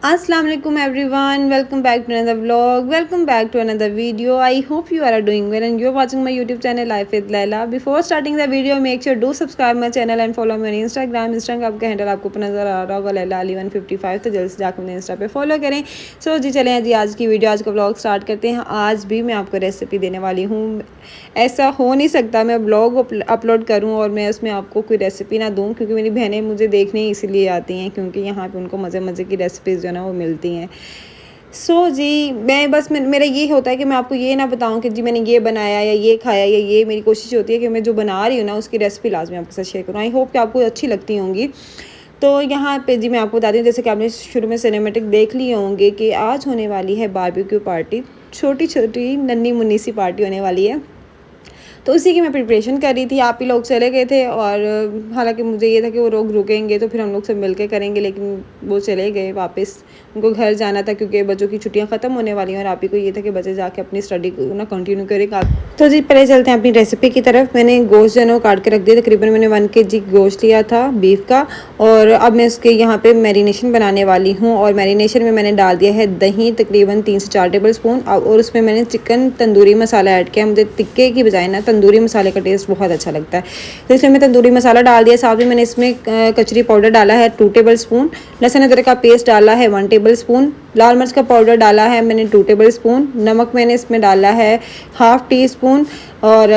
Assalamu alaikum everyone, welcome back to another vlog, welcome back to another video. I hope you are doing well and you're watching my YouTube channel Life with Laila. Before starting the video, make sure do subscribe my channel and follow me on Instagram का handle आपको नज़र आ रहा होगा लैला अली 155, तो जल्द से जाकर मुझे इंस्टा पे फॉलो करें। सो जी चलें जी आज की वीडियो, आज का व्लॉग स्टार्ट करते हैं। आज भी मैं आपको रेसिपी देने वाली हूँ। ऐसा हो नहीं सकता मैं व्लॉग अपलोड करूँ और मैं उसमें आपको कोई रेसिपी ना दूँ, क्योंकि मेरी बहनें मुझे देखने इसीलिए आती हैं क्योंकि यहाँ पे उनको मज़े मज़े की रेसिपीज़ जो है ना वो मिलती हैं। जी मैं बस मेरा ये होता है कि मैं आपको ये ना बताऊं कि जी मैंने ये बनाया या ये खाया, या ये मेरी कोशिश होती है कि मैं जो बना रही हूँ ना उसकी रेसिपी लाजमी आपके साथ शेयर करूँ। आई होप कि आपको अच्छी लगती होंगी। तो यहाँ पे जी मैं आपको बताती हूँ, जैसे कि आपने शुरू में सिनेमेटिक देख लिए होंगे कि आज होने वाली है बारबेक्यू पार्टी। छोटी छोटी नन्ही मुन्नी सी पार्टी होने वाली है, तो उसी की मैं प्रिपरेशन कर रही थी। आप ही लोग चले गए थे और हालांकि मुझे ये था कि वो लोग रुकेंगे तो फिर हम लोग सब मिल के करेंगे, लेकिन वो चले गए वापस। उनको घर जाना था क्योंकि बच्चों की छुट्टियां ख़त्म होने वाली हैं और आप ही को ये था कि बच्चे जाके अपनी स्टडी को ना कंटिन्यू करें। तो जी पहले चलते हैं अपनी रेसिपी की तरफ। मैंने गोश्त जो है काट के रख दिया, तकरीबन मैंने 1 kg गोश्त लिया था बीफ का। और अब मैं इसके यहाँ पे मैरिनेशन बनाने वाली हूँ, और मैरिनेशन में मैंने डाल दिया है दही तकरीबन 3 से 4 टेबल स्पून, और उसमें मैंने चिकन तंदूरी मसाला ऐड किया। मुझे टिक्के की बजाय ना तंदूरी मसाले का टेस्ट बहुत अच्छा लगता है, तो इसलिए मैं तंदूरी मसाला डाल दिया। साथ में मैंने इसमें कचरी पाउडर डाला है 2 टेबल स्पून, लहसुन अदरक का पेस्ट डाला है 1 टेबल स्पून, लाल मिर्च का पाउडर डाला है मैंने 2 टेबल स्पून, नमक मैंने इसमें डाला है हाफ़ टी स्पून। और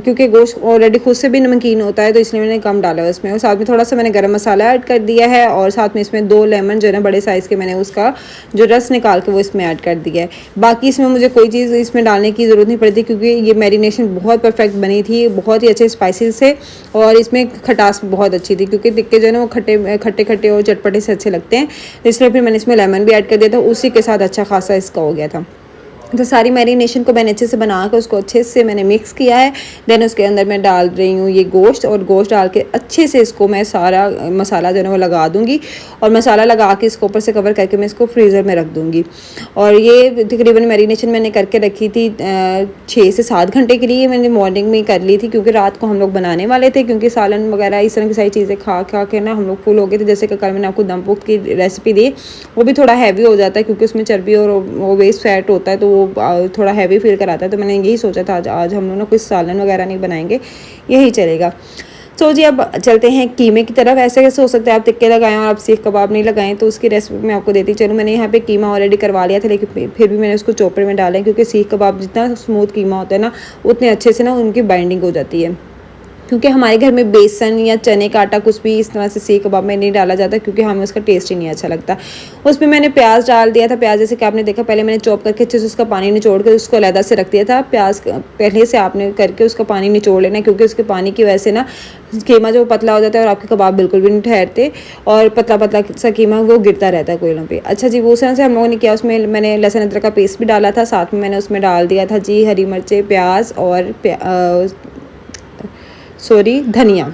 क्योंकि गोश्त ऑलरेडी खुद से भी नमकीन होता है तो इसलिए मैंने कम डाला है उसमें। और साथ में थोड़ा सा मैंने गरम मसाला ऐड कर दिया है, और साथ में इसमें 2 लेमन जो है ना बड़े साइज़ के मैंने उसका जो रस निकाल के वो इसमें ऐड कर दिया है। बाकी इसमें मुझे कोई चीज़ इसमें डालने की ज़रूरत नहीं पड़ती क्योंकि ये मैरिनेशन बहुत परफेक्ट बनी थी, बहुत ही अच्छे स्पाइसेस से, और इसमें खटास बहुत अच्छी थी क्योंकि टिक्के जो है ना वो खट्टे खट्टे और चटपटे से अच्छे लगते हैं, तो इसलिए फिर मैंने इसमें लेमन भी ऐड कर दिया था। उसी के साथ अच्छा खासा इसका हो गया था। तो सारी मैरिनेशन को मैंने अच्छे से बना कर उसको अच्छे से मैंने मिक्स किया है। देन उसके अंदर मैं डाल रही हूँ ये गोश्त, और गोश्त डाल के अच्छे से इसको मैं सारा मसाला जो है वो लगा दूँगी, और मसाला लगा के इसको ऊपर से कवर करके मैं इसको फ्रीज़र में रख दूँगी। और ये तकरीबन मैरिनेशन मैंने करके रखी थी 6 से 7 घंटे के लिए। मैंने मॉर्निंग में कर ली थी क्योंकि रात को हम लोग बनाने वाले थे, क्योंकि सालन वगैरह इस तरह की सारी चीज़ें खा खा के ना हम लोग फुल हो गए थे। जैसे कि कल मैंने आपको दम पुख्त की रेसिपी दी, वो भी थोड़ा हैवी हो जाता है क्योंकि उसमें चर्बी और वो वेस्ट फैट होता है, तो वो थोड़ा हैवी फील कराता है। तो मैंने यही सोचा था आज हम लोग ना कुछ सालन वगैरह नहीं बनाएंगे, यही चलेगा। तो जी अब चलते हैं कीमे की तरफ। ऐसे कैसे हो सकता है आप टिक्के लगाएं और आप सीख कबाब नहीं लगाएं, तो उसकी रेसिपी मैं आपको देती चलूँ। मैंने यहाँ पे कीमा ऑलरेडी करवा लिया था, लेकिन फिर भी मैंने उसको चॉपर में डाला है क्योंकि सीख कबाब जितना स्मूथ कीमा होता है ना उतने अच्छे से ना उनकी बाइंडिंग हो जाती है। क्योंकि हमारे घर में बेसन या चने का आटा कुछ भी इस तरह से सीख कबाब में नहीं डाला जाता क्योंकि हमें उसका टेस्ट ही नहीं अच्छा लगता। उसमें मैंने प्याज डाल दिया था। प्याज जैसे कि आपने देखा पहले मैंने चॉप करके अच्छे से उसका पानी निचोड़ कर उसको अलग से रख दिया था। प्याज पहले से आपने करके उसका पानी निचोड़ लेना, क्योंकि उसके पानी की वजह से ना कीमा जो पतला हो जाता है और आपके कबाब बिल्कुल भी नहीं ठहरते, और पतला पतला सा कीमा वो गिरता रहता है कोयलों पे। अच्छा जी, वो उस तरह से हम लोगों ने किया। उसमें मैंने लहसुन अदरक का पेस्ट भी डाला था, साथ में मैंने उसमें डाल दिया था जी हरी मिर्चें, प्याज और धनिया,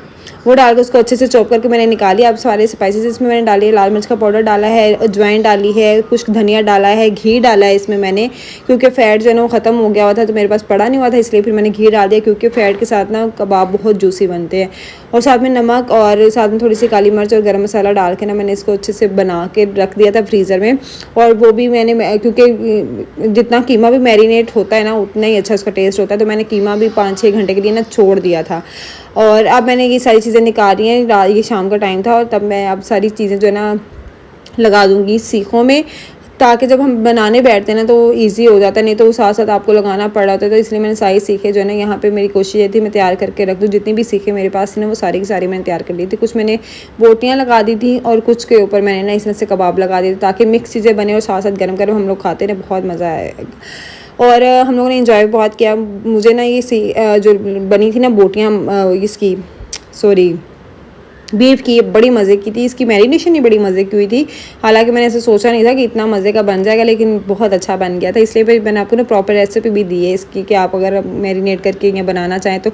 वो डालकर उसको अच्छे से चॉप करके मैंने निकाली। अब सारे स्पाइसेस इसमें मैंने डाली है। लाल मिर्च का पाउडर डाला है, अजवाइन डाली है, कुछ धनिया डाला है, घी डाला है इसमें मैंने, क्योंकि फ़ैट जो है ना वो ख़त्म हो गया हुआ था तो मेरे पास पड़ा नहीं हुआ था, इसलिए फिर मैंने घी डाल दिया क्योंकि फ़ैट के साथ ना कबाब बहुत जूसी बनते हैं। और साथ में नमक और साथ में थोड़ी सी काली मिर्च और गर्म मसाला डाल के ना मैंने इसको अच्छे से बना के रख दिया था फ्रीज़र में। और वो भी मैंने क्योंकि जितना कीमा भी मैरिनेट होता है ना उतना ही अच्छा उसका टेस्ट होता है, तो मैंने कीमा भी 5-6 घंटे के लिए ना छोड़ दिया था। और अब मैंने ये सारी चीज़ें निकाली हैं। ये शाम का टाइम था और तब मैं अब सारी चीज़ें जो है ना लगा दूँगी सीखों में, ताकि जब हम बनाने बैठते हैं ना तो ईजी हो जाता है, नहीं तो साथ साथ आपको लगाना पड़ रहा था। तो इसलिए मैंने सारी सीखें जो है ना यहाँ पे मेरी कोशिश ये थी मैं तैयार करके रख दूँ। जितनी भी सीखें मेरे पास थी ना वो सारी की सारी मैंने तैयार कर ली थी। कुछ मैंने बोटियाँ लगा दी थी और कुछ के ऊपर मैंने ना इस तरह से कबाब लगा दिए ताकि मिक्स चीज़ें बने और साथ साथ गर्म गर्म हम लोग खाते रहे, बहुत मज़ा आया। और हम लोगों ने इंजॉय बहुत किया। मुझे ना ये जो बनी थी ना बोटियाँ इसकी बीफ की बड़ी मज़े की थी। इसकी मैरिनेशन ही बड़ी मज़े की हुई थी। हालांकि मैंने ऐसे सोचा नहीं था कि इतना मज़े का बन जाएगा, लेकिन बहुत अच्छा बन गया था। इसलिए फिर मैंने आपको ना प्रॉपर रेसिपी भी दी है इसकी कि आप अगर मैरिनेट करके या बनाना चाहें तो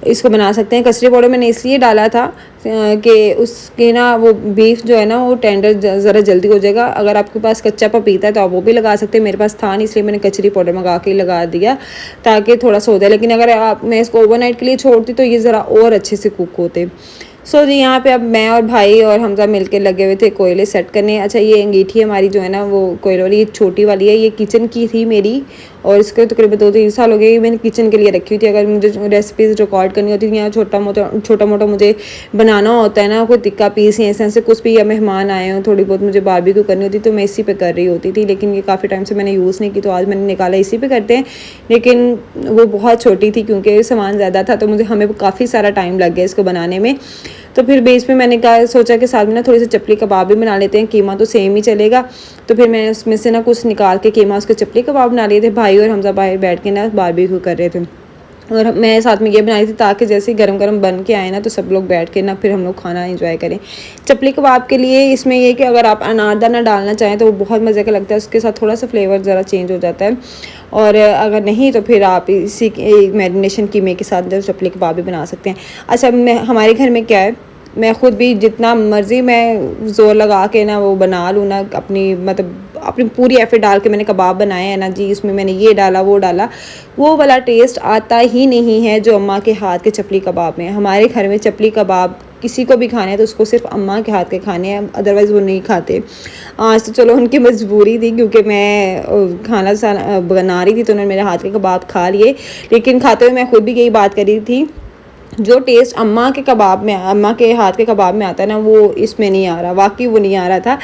इसको बना सकते हैं। कचरे पाउडर मैंने इसलिए डाला था कि उसके ना वो बीफ जो है ना वो टेंडर ज़रा जल्दी हो जाएगा। अगर आपके पास कच्चा पपीता है तो आप वो भी लगा सकते हैं, मेरे पास था नहीं इसलिए मैंने कचरी पाउडर मंगा के लगा दिया ताकि थोड़ा सा हो जाए। लेकिन अगर आप मैं इसको ओवरनाइट के लिए छोड़ती तो ये ज़रा और अच्छे से कुक होते। सो जी यहाँ पे अब मैं और भाई और हमजा मिलके लगे हुए थे कोयले सेट करने। अच्छा ये अंगीठी हमारी जो है ना वो कोयले वाली, ये छोटी वाली है, ये किचन की थी मेरी और इसके तकरीबन 2-3 साल हो गए मैंने किचन के लिए रखी हुई थी। अगर मुझे रेसिपीज़ रिकॉर्ड करनी होती थी या छोटा मोटा मुझे बनाना होता है ना, कोई टिक्का पीस या ऐसे कुछ भी, या मेहमान आए हों, थोड़ी बहुत मुझे बारबेक्यू करनी होती तो मैं इसी पे कर रही होती थी। लेकिन ये काफ़ी टाइम से मैंने यूज़ नहीं की तो आज मैंने निकाला, इसी पे करते हैं। लेकिन वो बहुत छोटी थी क्योंकि सामान ज़्यादा था तो हमें काफ़ी सारा टाइम लग गया इसको बनाने में। तो फिर बीच में मैंने कहा सोचा कि साथ में ना थोड़ी सी चपली कबाब भी बना लेते हैं, कीमा तो सेम ही चलेगा। तो फिर मैंने उसमें से ना कुछ निकाल के कीमा उसके चपली कबाब बना लिए थे। भाई और हमजा बाहर बैठ के ना बारबेक्यू कर रहे थे और मैं साथ में ये बनाई थी ताकि जैसे ही गरम गरम बन के आए ना तो सब लोग बैठ के ना फिर हम लोग खाना एंजॉय करें। चपली कबाब के लिए इसमें ये कि अगर आप अनारदाना डालना चाहें तो वो बहुत मज़े का लगता है, उसके साथ थोड़ा सा फ्लेवर ज़रा चेंज हो जाता है। और अगर नहीं तो फिर आप इसी मैरिनेशन कीमे के साथ जो चपली कबाब भी बना सकते हैं। अच्छा हमारे घर में क्या है, मैं ख़ुद भी जितना मर्ज़ी मैं ज़ोर लगा के ना वो बना लूँ ना, अपनी मतलब अपनी पूरी एफर्ट डाल के मैंने कबाब बनाए हैं ना जी, इसमें मैंने ये डाला वो डाला, वो वाला टेस्ट आता ही नहीं है जो अम्मा के हाथ के चपली कबाब में। हमारे घर में चपली कबाब किसी को भी खाने हैं तो उसको सिर्फ अम्मा के हाथ के खाने हैं, अदरवाइज़ वो नहीं खाते। आज तो चलो उनकी मजबूरी थी क्योंकि मैं खाना बना रही थी तो उन्होंने मेरे हाथ के कबाब खा लिए। लेकिन खाते हुए मैं खुद भी यही बात कर रही थी, जो टेस्ट अम्मा के कबाब में, अम्मा के हाथ के कबाब में आता है ना, वो इसमें नहीं आ रहा, वाकई वो नहीं आ रहा था।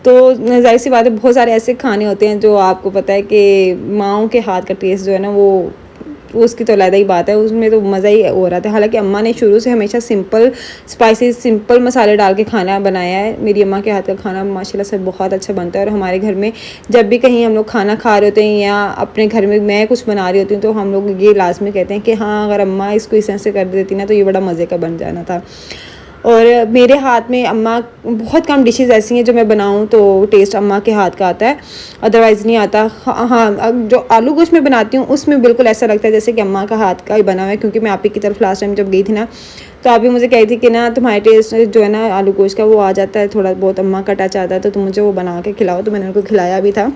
तो ज़ाहिर सी बात है बहुत सारे ऐसे खाने होते हैं जो आपको पता है कि माँओं के हाथ का टेस्ट जो है ना वो उसकी तो अलग ही बात है, उसमें तो मज़ा ही हो रहा था। हालांकि अम्मा ने शुरू से हमेशा सिंपल स्पाइसेस, सिंपल मसाले डाल के खाना बनाया है। मेरी अम्मा के हाथ का खाना माशाल्लाह से बहुत अच्छा बनता है और हमारे घर में जब भी कहीं हम लोग खाना खा रहे होते हैं या अपने घर में मैं कुछ बना रही होती हूँ तो हम लोग ये लाजमी कहते हैं कि हाँ अगर अम्मा इसको इस तरह से कर देती ना तो ये बड़ा मज़े का बन जाना था। और मेरे हाथ में अम्मा बहुत कम डिशेस ऐसी हैं जो मैं बनाऊं तो टेस्ट अम्मा के हाथ का आता है, अदरवाइज़ नहीं आता। हाँ जो आलू गोश्त में बनाती हूँ उसमें बिल्कुल ऐसा लगता है जैसे कि अम्मा का हाथ का ही बना हुआ है। क्योंकि मैं आप ही की तरफ लास्ट टाइम जब गई थी ना तो आप भी मुझे कही थी कि ना तुम्हारे टेस्ट जो है ना आलू गोश्त का वो आ जाता है, थोड़ा बहुत अम्मा का टच आता है तो तुम मुझे वो बना के खिलाओ। तो मैंने उनको खिलाया भी था।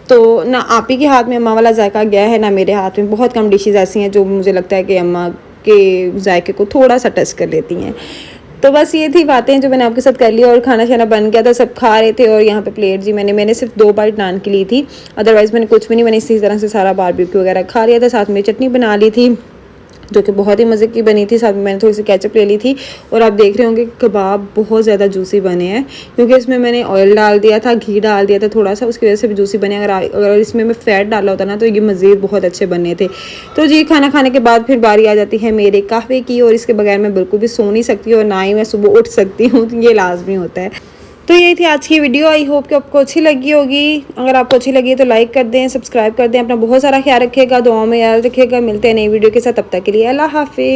तो ना आप ही के हाथ में अम्मा वाला जायका गया है ना मेरे हाथ में। बहुत कम डिशेज़ ऐसी हैं जो मुझे लगता है कि अम्मा के जायके को थोड़ा सा टच कर लेती हैं। तो बस ये थी बातें जो मैंने आपके साथ कर ली और खाना शाना बन गया था, सब खा रहे थे। और यहाँ पे प्लेट जी मैंने सिर्फ 2 बाइट नान की ली थी, अदरवाइज़ मैंने कुछ भी नहीं, मैंने इसी तरह से सारा बारबेक्यू वगैरह खा लिया था। साथ में चटनी बना ली थी जो कि बहुत ही मज़े की बनी थी। साथ में मैंने थोड़ी सी केचप ले ली थी। और आप देख रहे होंगे कबाब बहुत ज़्यादा जूसी बने हैं क्योंकि इसमें मैंने ऑयल डाल दिया था, घी डाल दिया था थोड़ा सा, उसकी वजह से भी जूसी बने। अगर इसमें मैं फ़ैट डाला होता ना तो ये मज़ीद बहुत अच्छे बने थे। तो जी खाना खाने के बाद फिर बारी आ जाती है मेरे कहवे की और इसके बगैर मैं बिल्कुल भी सो नहीं सकती और ना ही मैं सुबह उठ सकती हूँ, ये लाजमी होता है। तो यही थी आज की वीडियो। आई होप कि आपको अच्छी लगी होगी। अगर आपको अच्छी लगी है तो लाइक कर दें, सब्सक्राइब कर दें। अपना बहुत सारा ख्याल रखिएगा, दुआओं में याद रखिएगा। मिलते हैं नई वीडियो के साथ, तब तक के लिए अल्लाह हाफिज़।